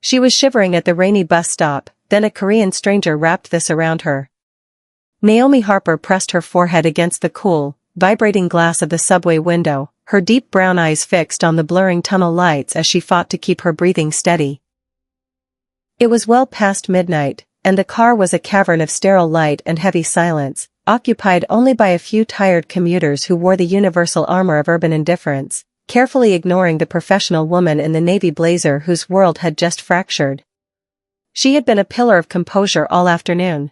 She was shivering at the rainy bus stop, then a Korean stranger wrapped this around her. Naomi Harper pressed her forehead against the cool, vibrating glass of the subway window, her deep brown eyes fixed on the blurring tunnel lights as she fought to keep her breathing steady. It was well past midnight, and the car was a cavern of sterile light and heavy silence, occupied only by a few tired commuters who wore the universal armor of urban indifference, carefully ignoring the professional woman in the navy blazer whose world had just fractured. She had been a pillar of composure all afternoon.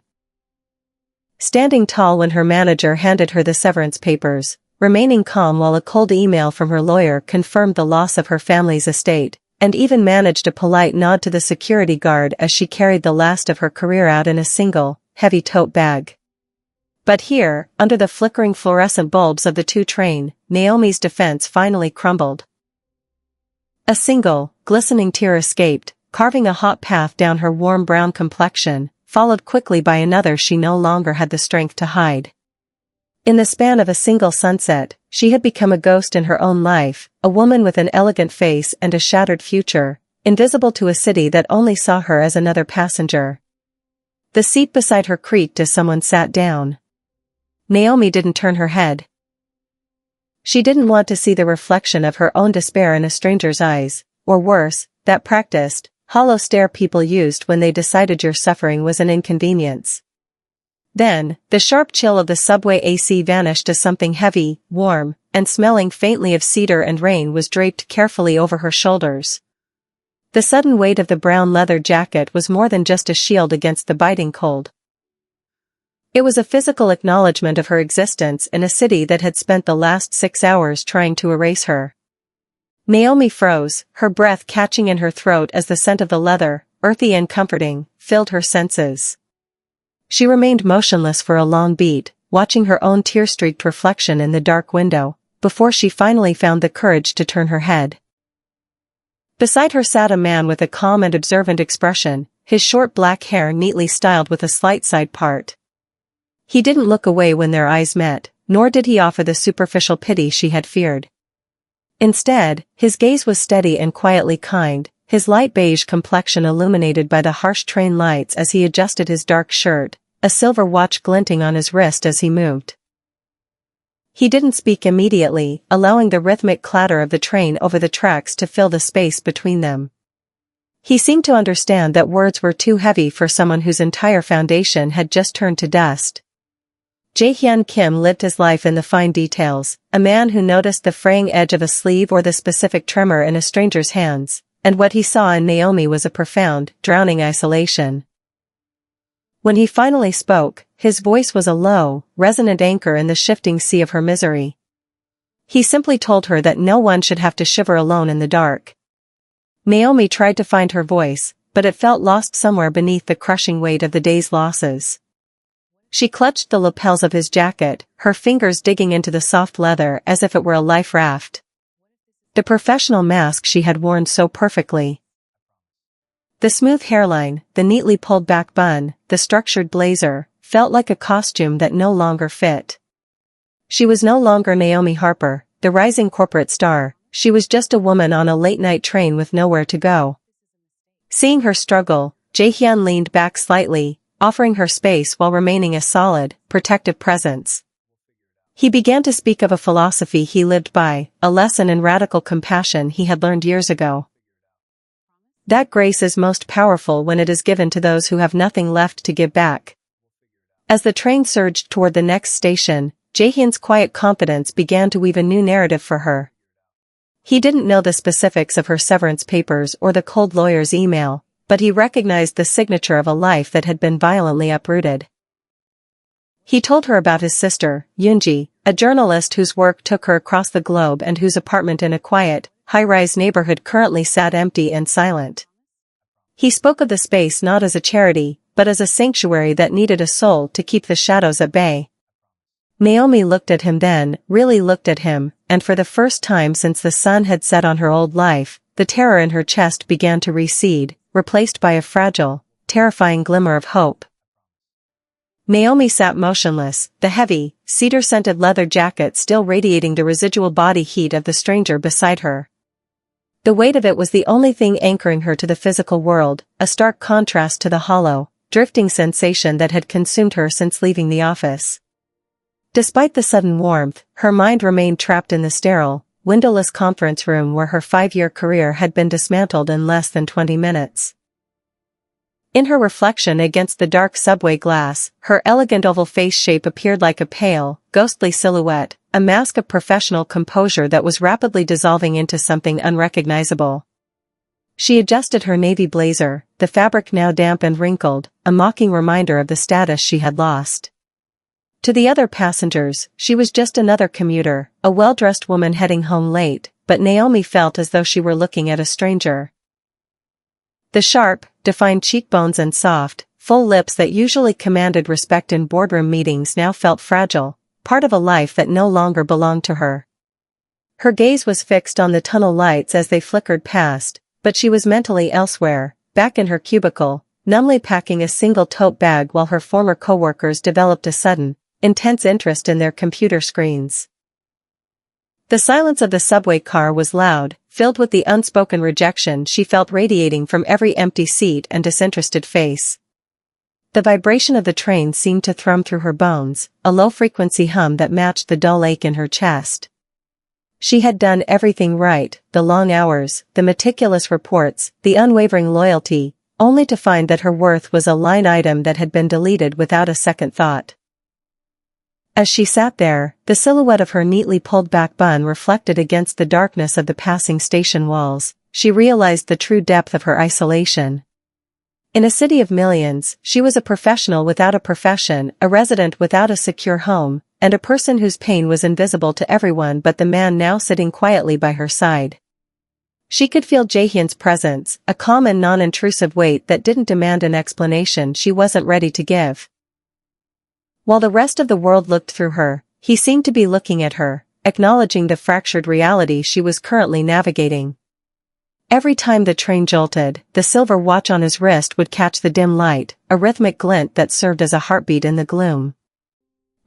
Standing tall when her manager handed her the severance papers, remaining calm while a cold email from her lawyer confirmed the loss of her family's estate, and even managed a polite nod to the security guard as she carried the last of her career out in a single, heavy tote bag. But here, under the flickering fluorescent bulbs of the 2 train, Naomi's defense finally crumbled. A single, glistening tear escaped, carving a hot path down her warm brown complexion, followed quickly by another she no longer had the strength to hide. In the span of a single sunset, she had become a ghost in her own life, a woman with an elegant face and a shattered future, invisible to a city that only saw her as another passenger. The seat beside her creaked as someone sat down. Naomi didn't turn her head. She didn't want to see the reflection of her own despair in a stranger's eyes, or worse, that practiced, hollow stare people used when they decided your suffering was an inconvenience. Then, the sharp chill of the subway AC vanished as something heavy, warm, and smelling faintly of cedar and rain was draped carefully over her shoulders. The sudden weight of the brown leather jacket was more than just a shield against the biting cold. It was a physical acknowledgement of her existence in a city that had spent the last 6 hours trying to erase her. Naomi froze, her breath catching in her throat as the scent of the leather, earthy and comforting, filled her senses. She remained motionless for a long beat, watching her own tear-streaked reflection in the dark window, before she finally found the courage to turn her head. Beside her sat a man with a calm and observant expression, his short black hair neatly styled with a slight side part. He didn't look away when their eyes met, nor did he offer the superficial pity she had feared. Instead, his gaze was steady and quietly kind, his light beige complexion illuminated by the harsh train lights as he adjusted his dark shirt, a silver watch glinting on his wrist as he moved. He didn't speak immediately, allowing the rhythmic clatter of the train over the tracks to fill the space between them. He seemed to understand that words were too heavy for someone whose entire foundation had just turned to dust. Jae-hyun Kim lived his life in the fine details, a man who noticed the fraying edge of a sleeve or the specific tremor in a stranger's hands, and what he saw in Naomi was a profound, drowning isolation. When he finally spoke, his voice was a low, resonant anchor in the shifting sea of her misery. He simply told her that no one should have to shiver alone in the dark. Naomi tried to find her voice, but it felt lost somewhere beneath the crushing weight of the day's losses. She clutched the lapels of his jacket, her fingers digging into the soft leather as if it were a life raft. The professional mask she had worn so perfectly. The smooth hairline, the neatly pulled back bun, the structured blazer, felt like a costume that no longer fit. She was no longer Naomi Harper, the rising corporate star, she was just a woman on a late-night train with nowhere to go. Seeing her struggle, Jae-hyun leaned back slightly, offering her space while remaining a solid, protective presence. He began to speak of a philosophy he lived by, a lesson in radical compassion he had learned years ago. That grace is most powerful when it is given to those who have nothing left to give back. As the train surged toward the next station, Jae-hyun's quiet confidence began to weave a new narrative for her. He didn't know the specifics of her severance papers or the cold lawyer's email, but he recognized the signature of a life that had been violently uprooted. He told her about his sister, Yoonji, a journalist whose work took her across the globe and whose apartment in a quiet, high-rise neighborhood currently sat empty and silent. He spoke of the space not as a charity, but as a sanctuary that needed a soul to keep the shadows at bay. Naomi looked at him then, really looked at him, and for the first time since the sun had set on her old life, the terror in her chest began to recede, replaced by a fragile, terrifying glimmer of hope. Naomi sat motionless, the heavy, cedar-scented leather jacket still radiating the residual body heat of the stranger beside her. The weight of it was the only thing anchoring her to the physical world, a stark contrast to the hollow, drifting sensation that had consumed her since leaving the office. Despite the sudden warmth, her mind remained trapped in the sterile, windowless conference room where her 5-year career had been dismantled in less than 20 minutes. In her reflection against the dark subway glass, her elegant oval face shape appeared like a pale, ghostly silhouette, a mask of professional composure that was rapidly dissolving into something unrecognizable. She adjusted her navy blazer, the fabric now damp and wrinkled, a mocking reminder of the status she had lost. To the other passengers, she was just another commuter, a well-dressed woman heading home late, but Naomi felt as though she were looking at a stranger. The sharp, defined cheekbones and soft, full lips that usually commanded respect in boardroom meetings now felt fragile, part of a life that no longer belonged to her. Her gaze was fixed on the tunnel lights as they flickered past, but she was mentally elsewhere, back in her cubicle, numbly packing a single tote bag while her former coworkers developed a sudden, intense interest in their computer screens. The silence of the subway car was loud, filled with the unspoken rejection she felt radiating from every empty seat and disinterested face. The vibration of the train seemed to thrum through her bones, a low-frequency hum that matched the dull ache in her chest. She had done everything right, the long hours, the meticulous reports, the unwavering loyalty, only to find that her worth was a line item that had been deleted without a second thought. As she sat there, the silhouette of her neatly pulled back bun reflected against the darkness of the passing station walls, she realized the true depth of her isolation. In a city of millions, she was a professional without a profession, a resident without a secure home, and a person whose pain was invisible to everyone but the man now sitting quietly by her side. She could feel Jaehyun's presence, a calm and non-intrusive weight that didn't demand an explanation she wasn't ready to give. While the rest of the world looked through her, he seemed to be looking at her, acknowledging the fractured reality she was currently navigating. Every time the train jolted, the silver watch on his wrist would catch the dim light, a rhythmic glint that served as a heartbeat in the gloom.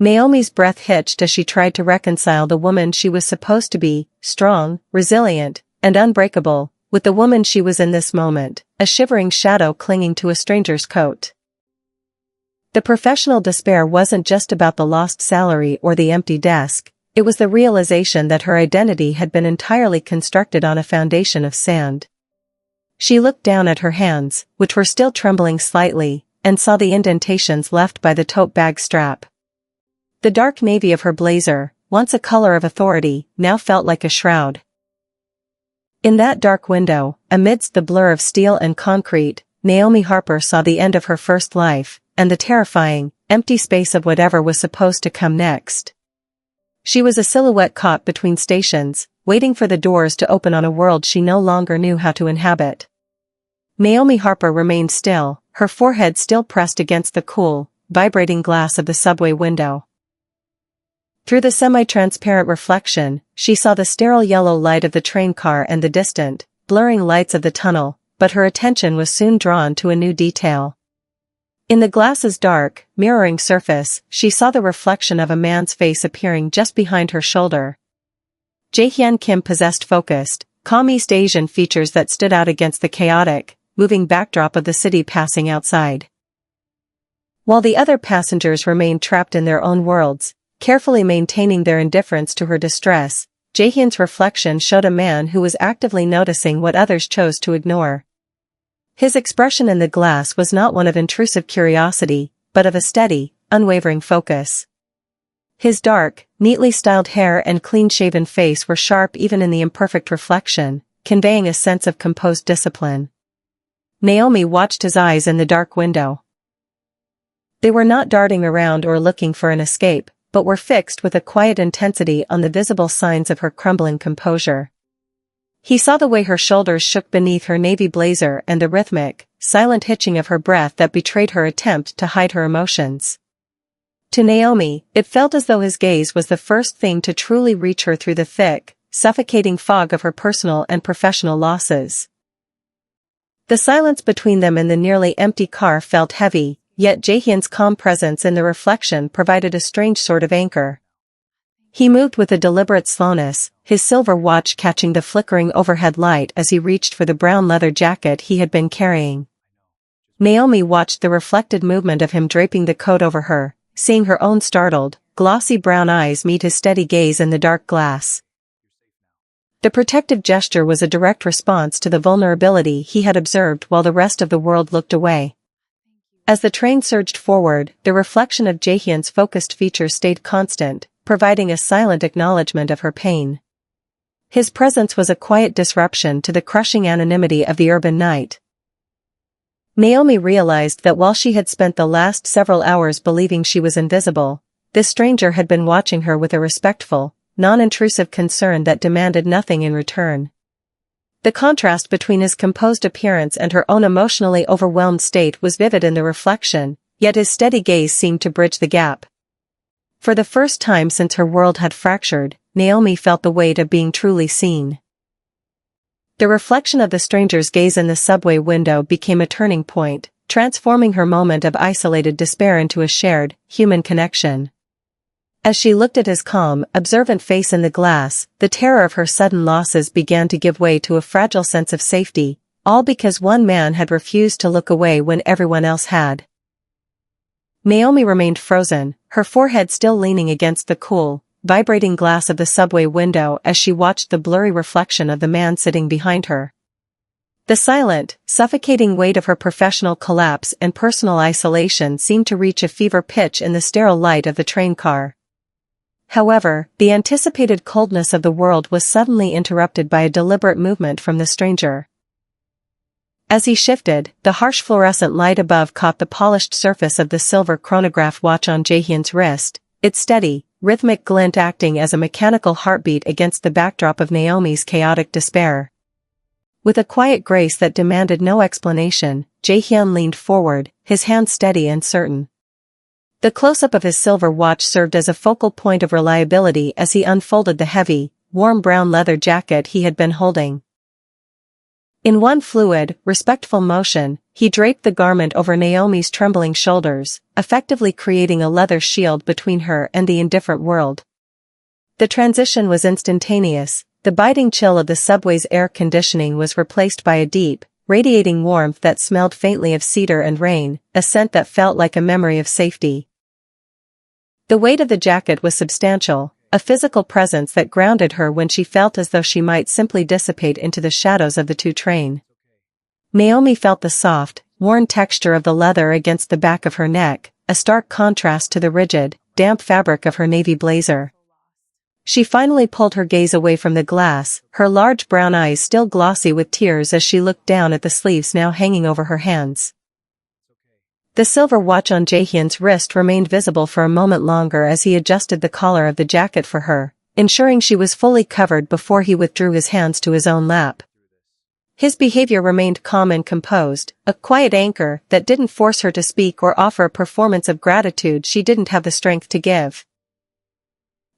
Naomi's breath hitched as she tried to reconcile the woman she was supposed to be, strong, resilient, and unbreakable, with the woman she was in this moment, a shivering shadow clinging to a stranger's coat. The professional despair wasn't just about the lost salary or the empty desk, it was the realization that her identity had been entirely constructed on a foundation of sand. She looked down at her hands, which were still trembling slightly, and saw the indentations left by the tote bag strap. The dark navy of her blazer, once a color of authority, now felt like a shroud. In that dark window, amidst the blur of steel and concrete, Naomi Harper saw the end of her first life, and the terrifying, empty space of whatever was supposed to come next. She was a silhouette caught between stations, waiting for the doors to open on a world she no longer knew how to inhabit. Naomi Harper remained still, her forehead still pressed against the cool, vibrating glass of the subway window. Through the semi-transparent reflection, she saw the sterile yellow light of the train car and the distant, blurring lights of the tunnel, but her attention was soon drawn to a new detail. In the glass's dark, mirroring surface, she saw the reflection of a man's face appearing just behind her shoulder. Jaehyun Kim possessed focused, calm East Asian features that stood out against the chaotic, moving backdrop of the city passing outside. While the other passengers remained trapped in their own worlds, carefully maintaining their indifference to her distress, Jaehyun's reflection showed a man who was actively noticing what others chose to ignore. His expression in the glass was not one of intrusive curiosity, but of a steady, unwavering focus. His dark, neatly styled hair and clean-shaven face were sharp even in the imperfect reflection, conveying a sense of composed discipline. Naomi watched his eyes in the dark window. They were not darting around or looking for an escape, but were fixed with a quiet intensity on the visible signs of her crumbling composure. He saw the way her shoulders shook beneath her navy blazer and the rhythmic, silent hitching of her breath that betrayed her attempt to hide her emotions. To Naomi, it felt as though his gaze was the first thing to truly reach her through the thick, suffocating fog of her personal and professional losses. The silence between them in the nearly empty car felt heavy, yet Jaehyun's calm presence in the reflection provided a strange sort of anchor. He moved with a deliberate slowness, his silver watch catching the flickering overhead light as he reached for the brown leather jacket he had been carrying. Naomi watched the reflected movement of him draping the coat over her, seeing her own startled, glossy brown eyes meet his steady gaze in the dark glass. The protective gesture was a direct response to the vulnerability he had observed while the rest of the world looked away. As the train surged forward, the reflection of Jaehyun's focused features stayed constant, providing a silent acknowledgement of her pain. His presence was a quiet disruption to the crushing anonymity of the urban night. Naomi realized that while she had spent the last several hours believing she was invisible, this stranger had been watching her with a respectful, non-intrusive concern that demanded nothing in return. The contrast between his composed appearance and her own emotionally overwhelmed state was vivid in the reflection, yet his steady gaze seemed to bridge the gap. For the first time since her world had fractured, Naomi felt the weight of being truly seen. The reflection of the stranger's gaze in the subway window became a turning point, transforming her moment of isolated despair into a shared, human connection. As she looked at his calm, observant face in the glass, the terror of her sudden losses began to give way to a fragile sense of safety, all because one man had refused to look away when everyone else had. Naomi remained frozen, her forehead still leaning against the cool, vibrating glass of the subway window as she watched the blurry reflection of the man sitting behind her. The silent, suffocating weight of her professional collapse and personal isolation seemed to reach a fever pitch in the sterile light of the train car. However, the anticipated coldness of the world was suddenly interrupted by a deliberate movement from the stranger. As he shifted, the harsh fluorescent light above caught the polished surface of the silver chronograph watch on Jaehyun's wrist, its steady, rhythmic glint acting as a mechanical heartbeat against the backdrop of Naomi's chaotic despair. With a quiet grace that demanded no explanation, Jaehyun leaned forward, his hand steady and certain. The close-up of his silver watch served as a focal point of reliability as he unfolded the heavy, warm brown leather jacket he had been holding. In one fluid, respectful motion, he draped the garment over Naomi's trembling shoulders, effectively creating a leather shield between her and the indifferent world. The transition was instantaneous. The biting chill of the subway's air conditioning was replaced by a deep, radiating warmth that smelled faintly of cedar and rain, a scent that felt like a memory of safety. The weight of the jacket was substantial, a physical presence that grounded her when she felt as though she might simply dissipate into the shadows of the train. Naomi felt the soft, worn texture of the leather against the back of her neck, a stark contrast to the rigid, damp fabric of her navy blazer. She finally pulled her gaze away from the glass, her large brown eyes still glossy with tears as she looked down at the sleeves now hanging over her hands. The silver watch on Jaehyun's wrist remained visible for a moment longer as he adjusted the collar of the jacket for her, ensuring she was fully covered before he withdrew his hands to his own lap. His behavior remained calm and composed, a quiet anchor that didn't force her to speak or offer a performance of gratitude she didn't have the strength to give.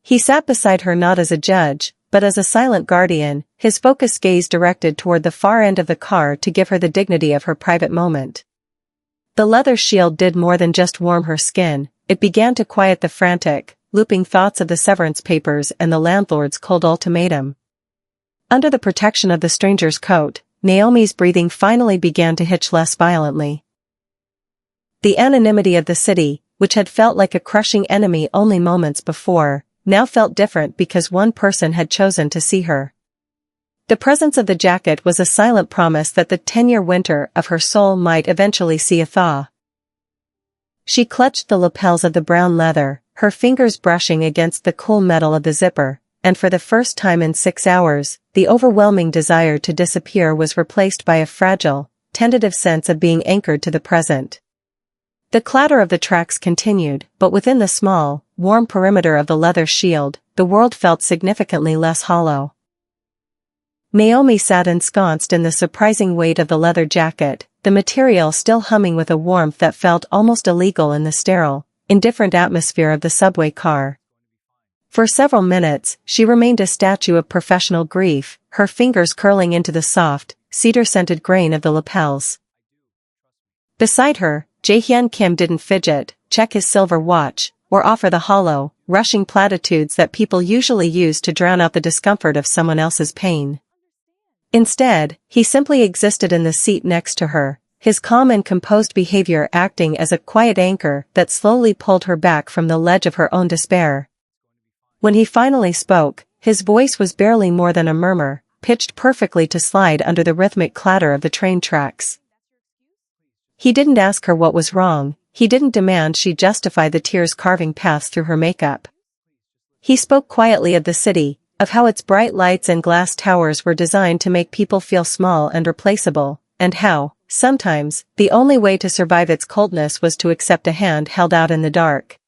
He sat beside her not as a judge, but as a silent guardian, his focused gaze directed toward the far end of the car to give her the dignity of her private moment. The leather shield did more than just warm her skin, it began to quiet the frantic, looping thoughts of the severance papers and the landlord's cold ultimatum. Under the protection of the stranger's coat, Naomi's breathing finally began to hitch less violently. The anonymity of the city, which had felt like a crushing enemy only moments before, now felt different because one person had chosen to see her. The presence of the jacket was a silent promise that the 10-year winter of her soul might eventually see a thaw. She clutched the lapels of the brown leather, her fingers brushing against the cool metal of the zipper, and for the first time in 6 hours, the overwhelming desire to disappear was replaced by a fragile, tentative sense of being anchored to the present. The clatter of the tracks continued, but within the small, warm perimeter of the leather shield, the world felt significantly less hollow. Naomi sat ensconced in the surprising weight of the leather jacket, the material still humming with a warmth that felt almost illegal in the sterile, indifferent atmosphere of the subway car. For several minutes, she remained a statue of professional grief, her fingers curling into the soft, cedar-scented grain of the lapels. Beside her, Jaehyun Kim didn't fidget, check his silver watch, or offer the hollow, rushing platitudes that people usually use to drown out the discomfort of someone else's pain. Instead, he simply existed in the seat next to her, his calm and composed behavior acting as a quiet anchor that slowly pulled her back from the ledge of her own despair. When he finally spoke, his voice was barely more than a murmur, pitched perfectly to slide under the rhythmic clatter of the train tracks. He didn't ask her what was wrong, he didn't demand she justify the tears carving paths through her makeup. He spoke quietly of the city, of how its bright lights and glass towers were designed to make people feel small and replaceable, and how, sometimes, the only way to survive its coldness was to accept a hand held out in the dark.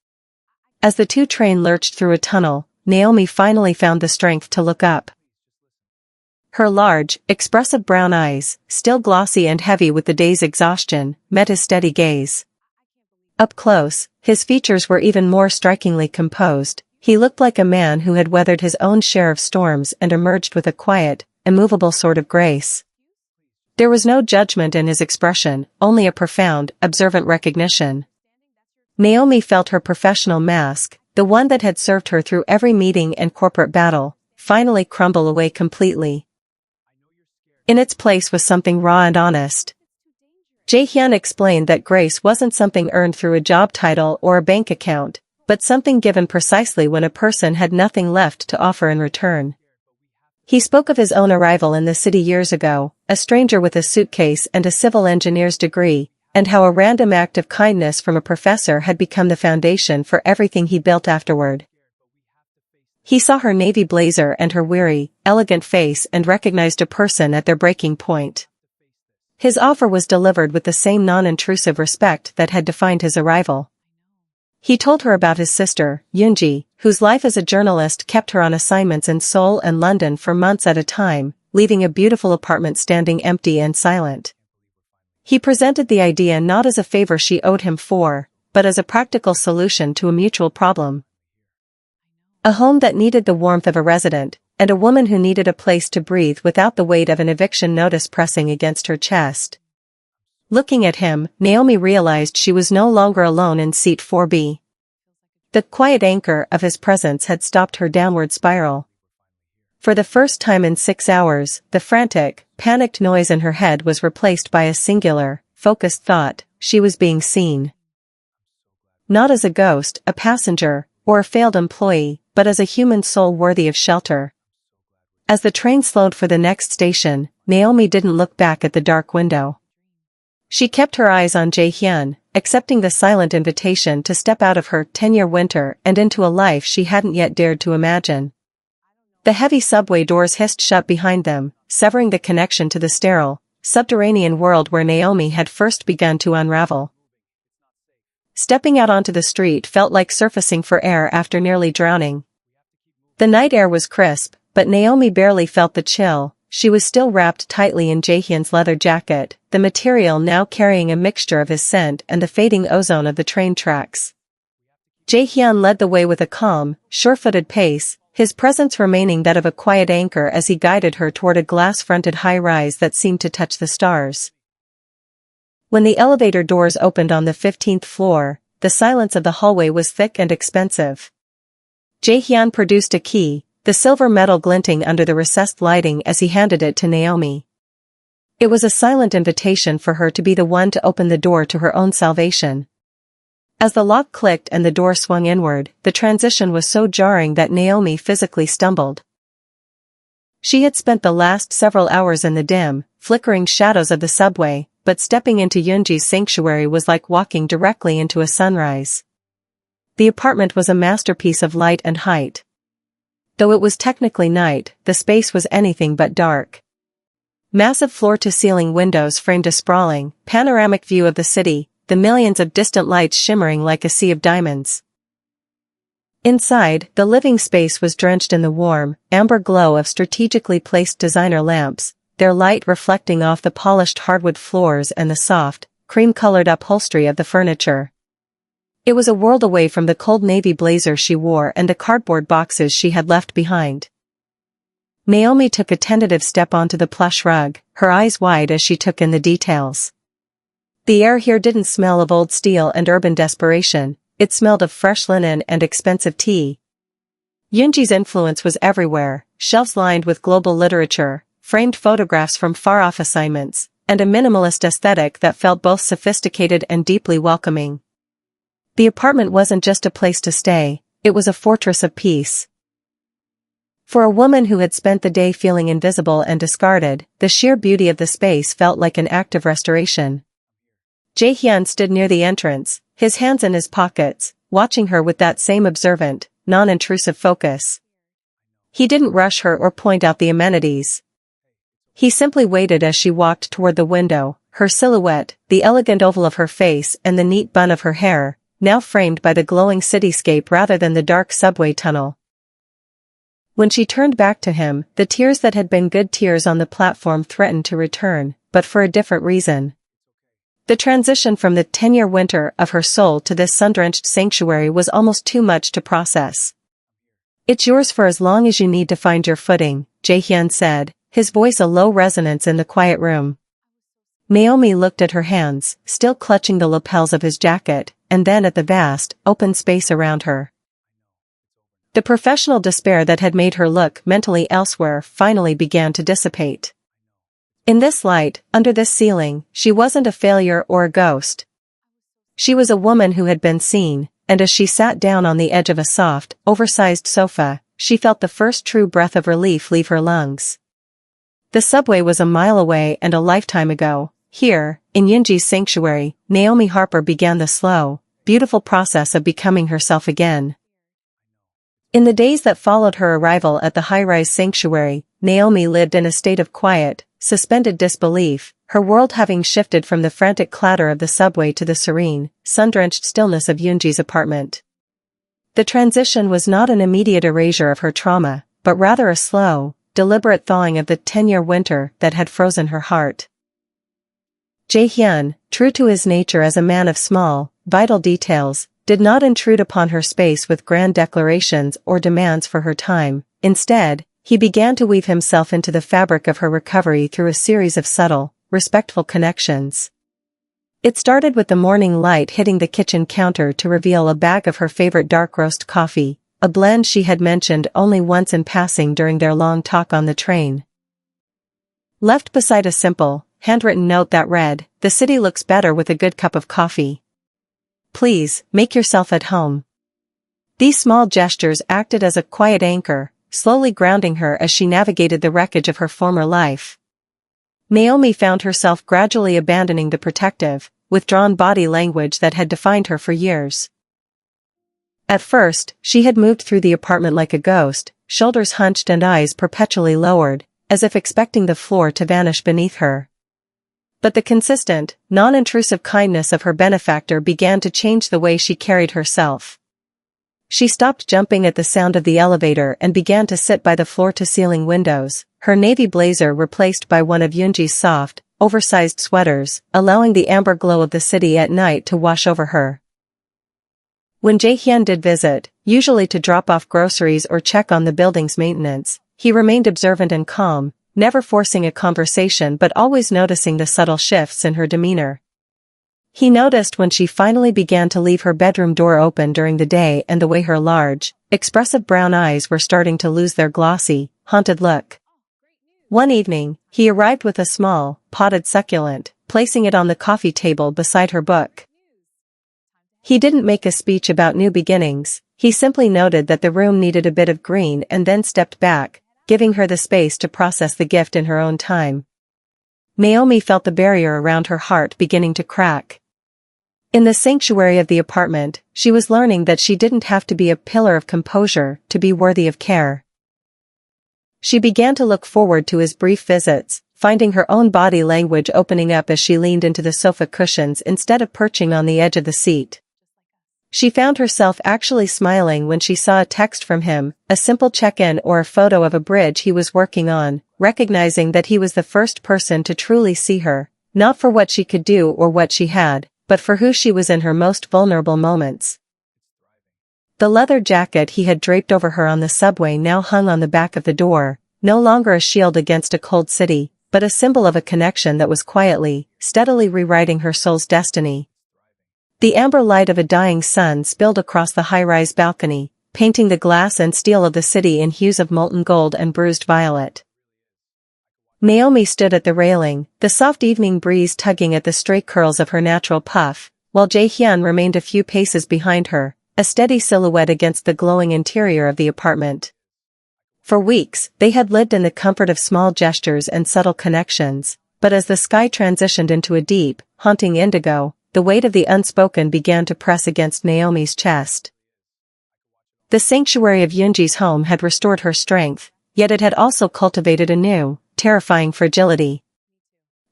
As the two-train lurched through a tunnel, Naomi finally found the strength to look up. Her large, expressive brown eyes, still glossy and heavy with the day's exhaustion, met his steady gaze. Up close, his features were even more strikingly composed. He looked like a man who had weathered his own share of storms and emerged with a quiet, immovable sort of grace. There was no judgment in his expression, only a profound, observant recognition. Naomi felt her professional mask, the one that had served her through every meeting and corporate battle, finally crumble away completely. In its place was something raw and honest. Jae-hyun explained that grace wasn't something earned through a job title or a bank account, but something given precisely when a person had nothing left to offer in return. He spoke of his own arrival in the city years ago, a stranger with a suitcase and a civil engineer's degree, and how a random act of kindness from a professor had become the foundation for everything he built afterward. He saw her navy blazer and her weary, elegant face and recognized a person at their breaking point. His offer was delivered with the same non-intrusive respect that had defined his arrival. He told her about his sister, Yoonji, whose life as a journalist kept her on assignments in Seoul and London for months at a time, leaving a beautiful apartment standing empty and silent. He presented the idea not as a favor she owed him for, but as a practical solution to a mutual problem. A home that needed the warmth of a resident, and a woman who needed a place to breathe without the weight of an eviction notice pressing against her chest. Looking at him, Naomi realized she was no longer alone in seat 4B. The quiet anchor of his presence had stopped her downward spiral. For the first time in 6 hours, the frantic, panicked noise in her head was replaced by a singular, focused thought: she was being seen. Not as a ghost, a passenger, or a failed employee, but as a human soul worthy of shelter. As the train slowed for the next station, Naomi didn't look back at the dark window. She kept her eyes on Jae-hyun, accepting the silent invitation to step out of her 10-year winter and into a life she hadn't yet dared to imagine. The heavy subway doors hissed shut behind them, severing the connection to the sterile, subterranean world where Naomi had first begun to unravel. Stepping out onto the street felt like surfacing for air after nearly drowning. The night air was crisp, but Naomi barely felt the chill. She was still wrapped tightly in Jae-hyun's leather jacket, the material now carrying a mixture of his scent and the fading ozone of the train tracks. Jae-hyun led the way with a calm, sure-footed pace, his presence remaining that of a quiet anchor as he guided her toward a glass-fronted high-rise that seemed to touch the stars. When the elevator doors opened on the 15th floor, the silence of the hallway was thick and expensive. Jae-hyun produced a key, the silver metal glinting under the recessed lighting as he handed it to Naomi. It was a silent invitation for her to be the one to open the door to her own salvation. As the lock clicked and the door swung inward, the transition was so jarring that Naomi physically stumbled. She had spent the last several hours in the dim, flickering shadows of the subway, but stepping into Yoonji's sanctuary was like walking directly into a sunrise. The apartment was a masterpiece of light and height. Though it was technically night, the space was anything but dark. Massive floor-to-ceiling windows framed a sprawling, panoramic view of the city, the millions of distant lights shimmering like a sea of diamonds. Inside, the living space was drenched in the warm, amber glow of strategically placed designer lamps, their light reflecting off the polished hardwood floors and the soft, cream-colored upholstery of the furniture. It was a world away from the cold navy blazer she wore and the cardboard boxes she had left behind. Naomi took a tentative step onto the plush rug, her eyes wide as she took in the details. The air here didn't smell of old steel and urban desperation, it smelled of fresh linen and expensive tea. Yoonji's influence was everywhere, shelves lined with global literature, framed photographs from far-off assignments, and a minimalist aesthetic that felt both sophisticated and deeply welcoming. The apartment wasn't just a place to stay, it was a fortress of peace. For a woman who had spent the day feeling invisible and discarded, the sheer beauty of the space felt like an act of restoration. Jae-hyun stood near the entrance, his hands in his pockets, watching her with that same observant, non-intrusive focus. He didn't rush her or point out the amenities. He simply waited as she walked toward the window, her silhouette, the elegant oval of her face and the neat bun of her hair, now framed by the glowing cityscape rather than the dark subway tunnel. When she turned back to him, the tears that had been good tears on the platform threatened to return, but for a different reason. The transition from the 10-year winter of her soul to this sun-drenched sanctuary was almost too much to process. "It's yours for as long as you need to find your footing," Jae-hyun said, his voice a low resonance in the quiet room. Naomi looked at her hands, still clutching the lapels of his jacket, and then at the vast, open space around her. The professional despair that had made her look mentally elsewhere finally began to dissipate. In this light, under this ceiling, she wasn't a failure or a ghost. She was a woman who had been seen, and as she sat down on the edge of a soft, oversized sofa, she felt the first true breath of relief leave her lungs. The subway was a mile away and a lifetime ago. Here, in Yoonji's sanctuary, Naomi Harper began the slow, beautiful process of becoming herself again. In the days that followed her arrival at the high-rise sanctuary, Naomi lived in a state of quiet, suspended disbelief, her world having shifted from the frantic clatter of the subway to the serene, sun-drenched stillness of Yoonji's apartment. The transition was not an immediate erasure of her trauma, but rather a slow, deliberate thawing of the 10-year winter that had frozen her heart. Jae-hyun, true to his nature as a man of small, vital details, did not intrude upon her space with grand declarations or demands for her time. Instead, he began to weave himself into the fabric of her recovery through a series of subtle, respectful connections. It started with the morning light hitting the kitchen counter to reveal a bag of her favorite dark roast coffee, a blend she had mentioned only once in passing during their long talk on the train. Left beside a simple, handwritten note that read, "The city looks better with a good cup of coffee. Please, make yourself at home." These small gestures acted as a quiet anchor, slowly grounding her as she navigated the wreckage of her former life. Naomi found herself gradually abandoning the protective, withdrawn body language that had defined her for years. At first, she had moved through the apartment like a ghost, shoulders hunched and eyes perpetually lowered, as if expecting the floor to vanish beneath her. But the consistent, non-intrusive kindness of her benefactor began to change the way she carried herself. She stopped jumping at the sound of the elevator and began to sit by the floor-to-ceiling windows, her navy blazer replaced by one of Yoonji's soft, oversized sweaters, allowing the amber glow of the city at night to wash over her. When Jae-hyun did visit, usually to drop off groceries or check on the building's maintenance, he remained observant and calm, never forcing a conversation but always noticing the subtle shifts in her demeanor. He noticed when she finally began to leave her bedroom door open during the day and the way her large, expressive brown eyes were starting to lose their glossy, haunted look. One evening, he arrived with a small, potted succulent, placing it on the coffee table beside her book. He didn't make a speech about new beginnings, he simply noted that the room needed a bit of green and then stepped back, giving her the space to process the gift in her own time. Naomi felt the barrier around her heart beginning to crack. In the sanctuary of the apartment, she was learning that she didn't have to be a pillar of composure to be worthy of care. She began to look forward to his brief visits, finding her own body language opening up as she leaned into the sofa cushions instead of perching on the edge of the seat. She found herself actually smiling when she saw a text from him, a simple check-in or a photo of a bridge he was working on, recognizing that he was the first person to truly see her, not for what she could do or what she had, but for who she was in her most vulnerable moments. The leather jacket he had draped over her on the subway now hung on the back of the door, no longer a shield against a cold city, but a symbol of a connection that was quietly, steadily rewriting her soul's destiny. The amber light of a dying sun spilled across the high-rise balcony, painting the glass and steel of the city in hues of molten gold and bruised violet. Naomi stood at the railing, the soft evening breeze tugging at the stray curls of her natural puff, while Jae-hyun remained a few paces behind her, a steady silhouette against the glowing interior of the apartment. For weeks, they had lived in the comfort of small gestures and subtle connections, but as the sky transitioned into a deep, haunting indigo, the weight of the unspoken began to press against Naomi's chest. The sanctuary of Yoonji's home had restored her strength, yet it had also cultivated a new, terrifying fragility.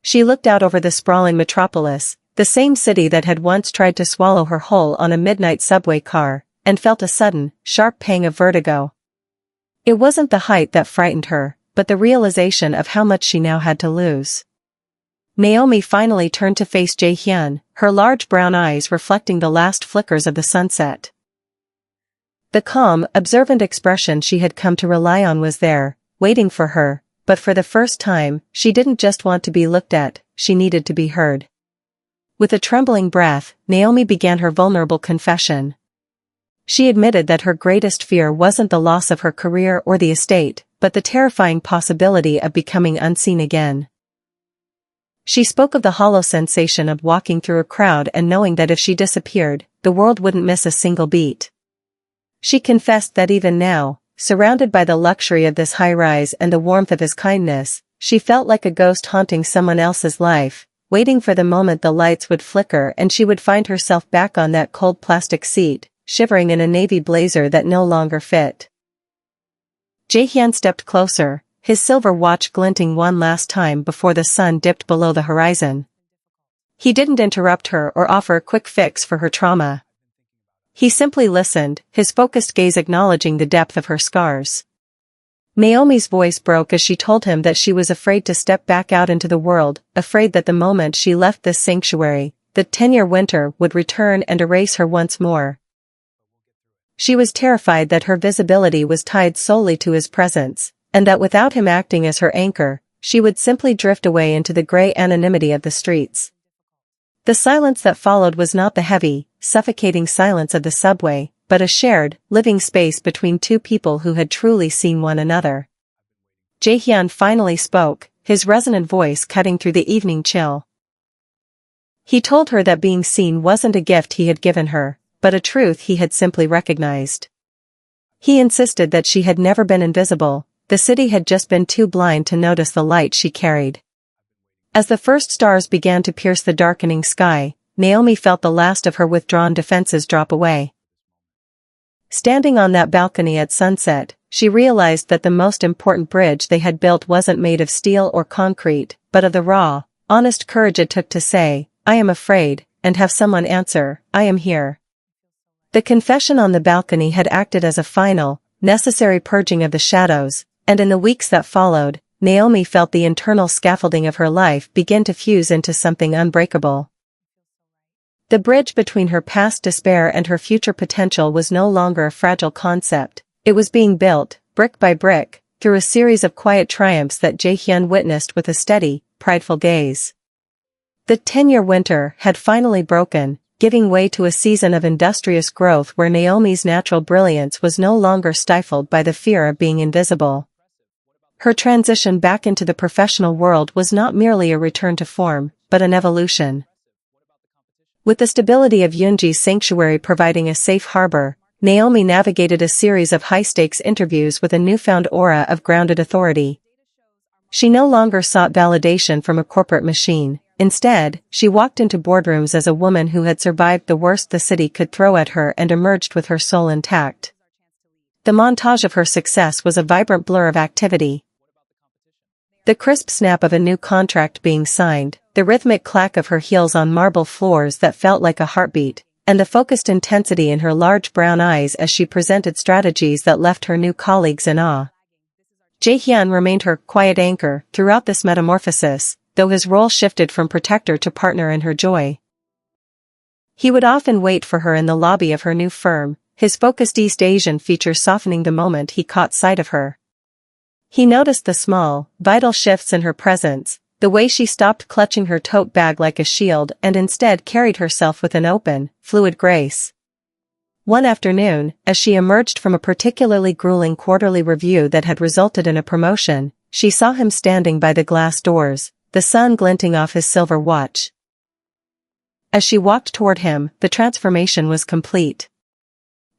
She looked out over the sprawling metropolis, the same city that had once tried to swallow her whole on a midnight subway car, and felt a sudden, sharp pang of vertigo. It wasn't the height that frightened her, but the realization of how much she now had to lose. Naomi finally turned to face Jae-hyun, her large brown eyes reflecting the last flickers of the sunset. The calm, observant expression she had come to rely on was there, waiting for her, but for the first time, she didn't just want to be looked at, she needed to be heard. With a trembling breath, Naomi began her vulnerable confession. She admitted that her greatest fear wasn't the loss of her career or the estate, but the terrifying possibility of becoming unseen again. She spoke of the hollow sensation of walking through a crowd and knowing that if she disappeared, the world wouldn't miss a single beat. She confessed that even now, surrounded by the luxury of this high-rise and the warmth of his kindness, she felt like a ghost haunting someone else's life, waiting for the moment the lights would flicker and she would find herself back on that cold plastic seat, shivering in a navy blazer that no longer fit. Jae-hyun stepped closer, his silver watch glinting one last time before the sun dipped below the horizon. He didn't interrupt her or offer a quick fix for her trauma. He simply listened, his focused gaze acknowledging the depth of her scars. Naomi's voice broke as she told him that she was afraid to step back out into the world, afraid that the moment she left this sanctuary, the 10-year winter would return and erase her once more. She was terrified that her visibility was tied solely to his presence, and that without him acting as her anchor, she would simply drift away into the gray anonymity of the streets. The silence that followed was not the heavy, suffocating silence of the subway, but a shared, living space between two people who had truly seen one another. Jae-hyun finally spoke, his resonant voice cutting through the evening chill. He told her that being seen wasn't a gift he had given her, but a truth he had simply recognized. He insisted that she had never been invisible, the city had just been too blind to notice the light she carried. As the first stars began to pierce the darkening sky, Naomi felt the last of her withdrawn defenses drop away. Standing on that balcony at sunset, she realized that the most important bridge they had built wasn't made of steel or concrete, but of the raw, honest courage it took to say, "I am afraid," and have someone answer, "I am here." The confession on the balcony had acted as a final, necessary purging of the shadows, and in the weeks that followed, Naomi felt the internal scaffolding of her life begin to fuse into something unbreakable. The bridge between her past despair and her future potential was no longer a fragile concept, it was being built, brick by brick, through a series of quiet triumphs that Jae-hyun witnessed with a steady, prideful gaze. The 10-year winter had finally broken, giving way to a season of industrious growth where Naomi's natural brilliance was no longer stifled by the fear of being invisible. Her transition back into the professional world was not merely a return to form, but an evolution. With the stability of Yoonji's sanctuary providing a safe harbor, Naomi navigated a series of high-stakes interviews with a newfound aura of grounded authority. She no longer sought validation from a corporate machine. Instead, she walked into boardrooms as a woman who had survived the worst the city could throw at her and emerged with her soul intact. The montage of her success was a vibrant blur of activity. The crisp snap of a new contract being signed, the rhythmic clack of her heels on marble floors that felt like a heartbeat, and the focused intensity in her large brown eyes as she presented strategies that left her new colleagues in awe. Jae-hyun remained her quiet anchor throughout this metamorphosis, though his role shifted from protector to partner in her joy. He would often wait for her in the lobby of her new firm, his focused East Asian features softening the moment he caught sight of her. He noticed the small, vital shifts in her presence, The way she stopped clutching her tote bag like a shield and instead carried herself with an open, fluid grace. One afternoon, as she emerged from a particularly grueling quarterly review that had resulted in a promotion, she saw him standing by the glass doors, the sun glinting off his silver watch. As she walked toward him, the transformation was complete.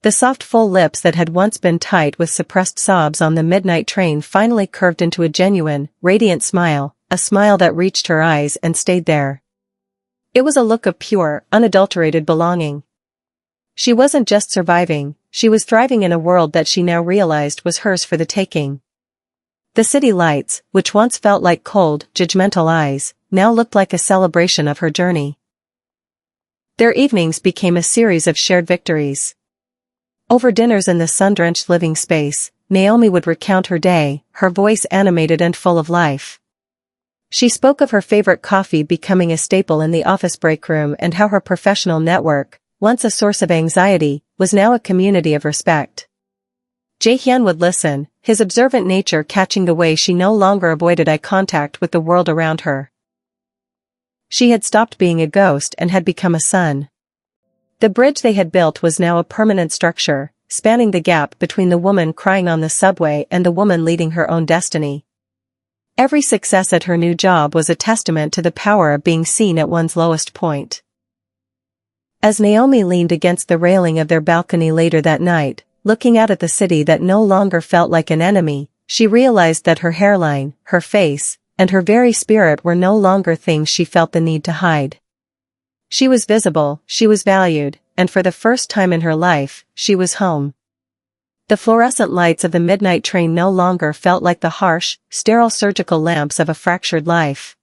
The soft full lips that had once been tight with suppressed sobs on the midnight train finally curved into a genuine, radiant smile, a smile that reached her eyes and stayed there. It was a look of pure, unadulterated belonging. She wasn't just surviving, she was thriving in a world that she now realized was hers for the taking. The city lights, which once felt like cold, judgmental eyes, now looked like a celebration of her journey. Their evenings became a series of shared victories. Over dinners in the sun-drenched living space, Naomi would recount her day, her voice animated and full of life. She spoke of her favorite coffee becoming a staple in the office break room and how her professional network, once a source of anxiety, was now a community of respect. Jae-hyun would listen, his observant nature catching the way she no longer avoided eye contact with the world around her. She had stopped being a ghost and had become a sun. The bridge they had built was now a permanent structure, spanning the gap between the woman crying on the subway and the woman leading her own destiny. Every success at her new job was a testament to the power of being seen at one's lowest point. As Naomi leaned against the railing of their balcony later that night, looking out at the city that no longer felt like an enemy, she realized that her hairline, her face, and her very spirit were no longer things she felt the need to hide. She was visible, she was valued, and for the first time in her life, she was home. The fluorescent lights of the midnight train no longer felt like the harsh, sterile surgical lamps of a fractured life.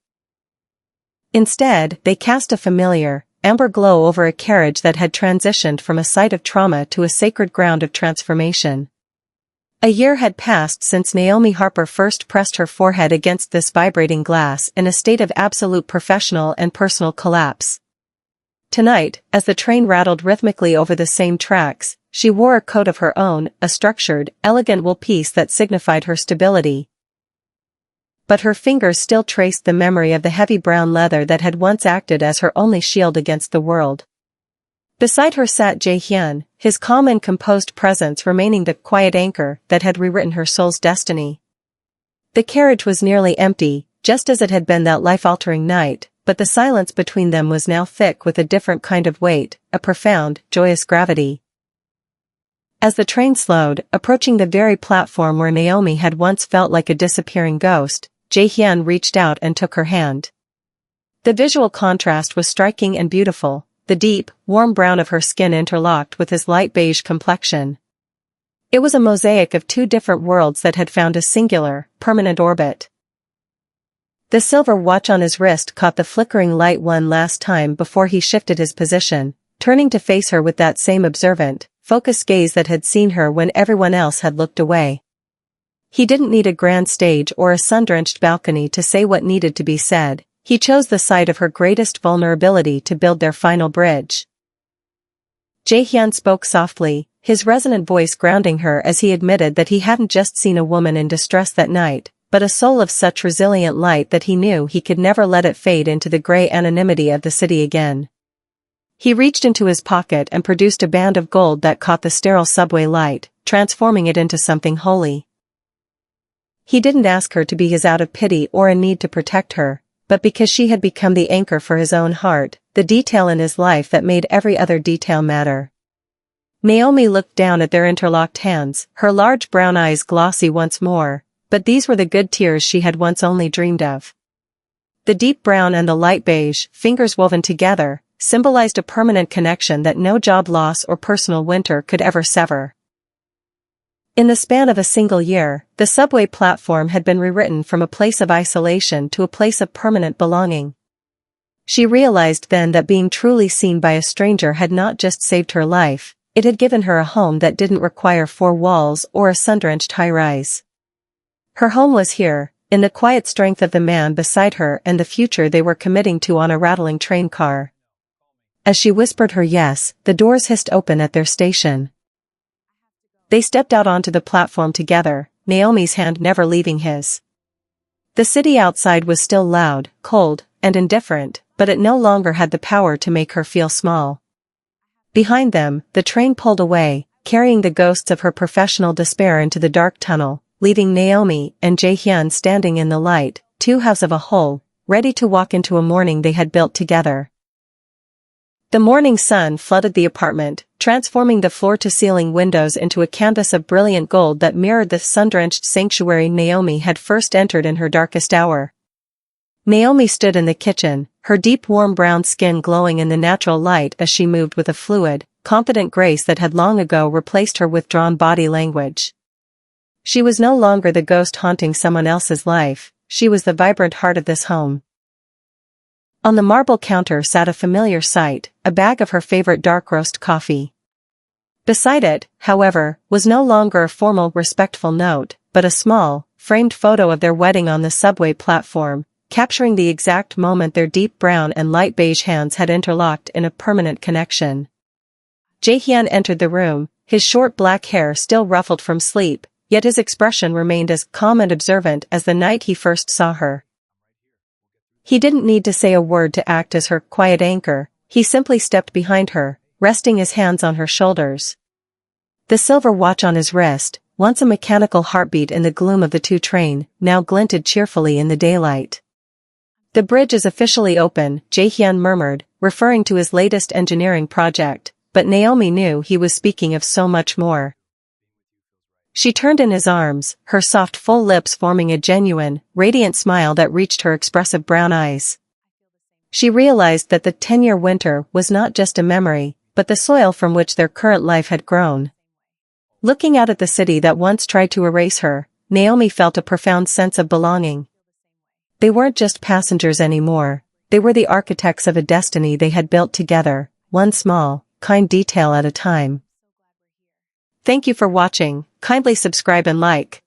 Instead, they cast a familiar, amber glow over a carriage that had transitioned from a site of trauma to a sacred ground of transformation. A year had passed since Naomi Harper first pressed her forehead against this vibrating glass in a state of absolute professional and personal collapse. Tonight, as the train rattled rhythmically over the same tracks, she wore a coat of her own, a structured, elegant wool piece that signified her stability. But her fingers still traced the memory of the heavy brown leather that had once acted as her only shield against the world. Beside her sat Jae-hyun, his calm and composed presence remaining the quiet anchor that had rewritten her soul's destiny. The carriage was nearly empty, just as it had been that life-altering night, but the silence between them was now thick with a different kind of weight, a profound, joyous gravity. As the train slowed, approaching the very platform where Naomi had once felt like a disappearing ghost, Jae-hyun reached out and took her hand. The visual contrast was striking and beautiful, the deep, warm brown of her skin interlocked with his light beige complexion. It was a mosaic of two different worlds that had found a singular, permanent orbit. The silver watch on his wrist caught the flickering light one last time before he shifted his position, turning to face her with that same observant, focused gaze that had seen her when everyone else had looked away. He didn't need a grand stage or a sun-drenched balcony to say what needed to be said. He chose the site of her greatest vulnerability to build their final bridge. Jae-hyun spoke softly, his resonant voice grounding her as he admitted that he hadn't just seen a woman in distress that night, but a soul of such resilient light that he knew he could never let it fade into the gray anonymity of the city again. He reached into his pocket and produced a band of gold that caught the sterile subway light, transforming it into something holy. He didn't ask her to be his out of pity or a need to protect her, but because she had become the anchor for his own heart, the detail in his life that made every other detail matter. Naomi looked down at their interlocked hands, her large brown eyes glossy once more, but these were the good tears she had once only dreamed of. The deep brown and the light beige, fingers woven together, symbolized a permanent connection that no job loss or personal winter could ever sever. In the span of a single year, the subway platform had been rewritten from a place of isolation to a place of permanent belonging. She realized then that being truly seen by a stranger had not just saved her life, it had given her a home that didn't require four walls or a sun-drenched high-rise. Her home was here, in the quiet strength of the man beside her and the future they were committing to on a rattling train car. As she whispered her yes, the doors hissed open at their station. They stepped out onto the platform together, Naomi's hand never leaving his. The city outside was still loud, cold, and indifferent, but it no longer had the power to make her feel small. Behind them, the train pulled away, carrying the ghosts of her professional despair into the dark tunnel, leaving Naomi and Jaehyun standing in the light, two halves of a whole, ready to walk into a morning they had built together. The morning sun flooded the apartment, transforming the floor-to-ceiling windows into a canvas of brilliant gold that mirrored the sun-drenched sanctuary Naomi had first entered in her darkest hour. Naomi stood in the kitchen, her deep warm brown skin glowing in the natural light as she moved with a fluid, confident grace that had long ago replaced her withdrawn body language. She was no longer the ghost haunting someone else's life, she was the vibrant heart of this home. On the marble counter sat a familiar sight, a bag of her favorite dark roast coffee. Beside it, however, was no longer a formal respectful note, but a small, framed photo of their wedding on the subway platform, capturing the exact moment their deep brown and light beige hands had interlocked in a permanent connection. Jaehyun entered the room, his short black hair still ruffled from sleep, yet his expression remained as calm and observant as the night he first saw her. He didn't need to say a word to act as her quiet anchor, he simply stepped behind her, resting his hands on her shoulders. The silver watch on his wrist, once a mechanical heartbeat in the gloom of the two train, now glinted cheerfully in the daylight. "The bridge is officially open," Jaehyun murmured, referring to his latest engineering project, but Naomi knew he was speaking of so much more. She turned in his arms, her soft full lips forming a genuine, radiant smile that reached her expressive brown eyes. She realized that the 10-year winter was not just a memory, but the soil from which their current life had grown. Looking out at the city that once tried to erase her, Naomi felt a profound sense of belonging. They weren't just passengers anymore, they were the architects of a destiny they had built together, one small, kind detail at a time. Thank you for watching, kindly subscribe and like.